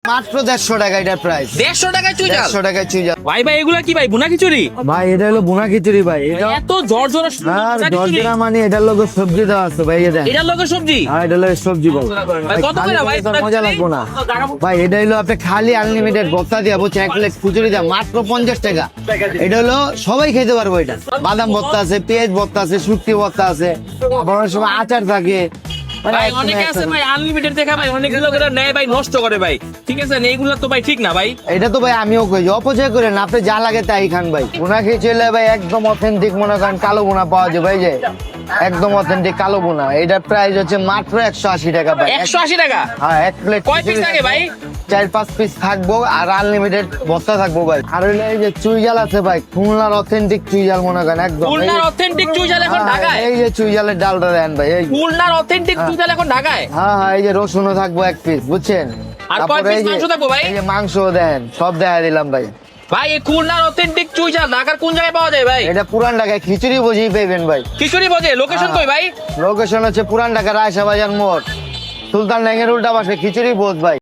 মাত্র 150 টাকা এটার প্রাইস। 150 টাকায় চুইঝাল? 150 টাকায় চুইঝাল। ভাই ভাই এগুলা কি ভাই ভুনা খিচুড়ি? ভাই এটা হলো বোনা খিচুড়ি ভাই। এটা এত ঝরঝরে আর ভুনা খিচুড়ি? দরজা মানে এটার লোক সবজি দেওয়া আছে ভাই। এই দেন এটার লগে সবজি? আর এটা হলো সবজি ভাই। ভাই কত খালি করে ভাই? খেলে তো মজা লাগবো না ভাই। এটা হলো আপনি খালি আনলিমিটেড ভর্তা দিয়া বুঝছেন, এক প্লেট খিচুড়ি দেওয়া মাত্র 50 টাকা। এটা হলো সবাই খেতে পারবো। এটা বাদাম ভর্তা আছে, পেঁয়াজ ভর্তা আছে, শুটকি ভর্তা আছে, আবার অনেক সময় আচার থাকে। মানে ভাই একদম অনেকে আছে ভাই আনলিমিটেড দেখা ভাই অনেকগুলো করে নেয় ভাই, নষ্ট করে ভাই। ঠিক আছে এইগুলো তো ভাই ঠিক না ভাই। এটা তো ভাই আমিও কই যে অপচয় করেন না, আপনি যা লাগে তাই খান ভাই। বোনা খিচুড়ি ভাই একদম অথেন্টিক মনে করেন কালো বোনা পাওয়া যায় ভাই, যে একদম অথেন্টিক কালো বোনা। এটার প্রাইস হচ্ছে মাত্র 180 টাকা ভাই। 180 টাকা? হ্যাঁ, এক প্লেট কয় পিস থাকে ভাই? 4-5 পিস থাকবো আর আনলিমিটেড ভর্তা থাকবো ভাই। আর হইলো এই যে চুইঝাল আছে ভাই, খুলনার অথেন্টিক চুইঝাল মনে করেন একদম। খুলনার অথেন্টিক চুইঝাল এখন হ্যাঁ, ঢাকায়? এই যে চুইঝালের ডালটা দেন ভাই। এই খুলনার অথেন্টিক চুইঝাল এখন ঢাকায়? হ্যাঁ হ্যাঁ, এই যে রসুনও থাকবো 1 পিস বুঝছেন। আর কয় তারপরে পিস এই যে- মাংস থাকবো ভাই? এই যে মাংস দেন, সব দেখা দিলাম ভাই। ভাই এই খুলনার অথেন্টিক চুইঝাল ঢাকার কোন জায়গায় পাওয়া যায় ভাই? এটা পুরান ঢাকায় খিচুড়ি বুঝিয়ে পাইবেন ভাই। খিচুড়ি বাজে লোকেশন কই ভাই? লোকেশন হচ্ছে পুরান ঢাকা রায়সা বাজার মোড়, সুলতান ডাঙ্গের উল্টা পাশে খিচুড়ি বোধ ভাই।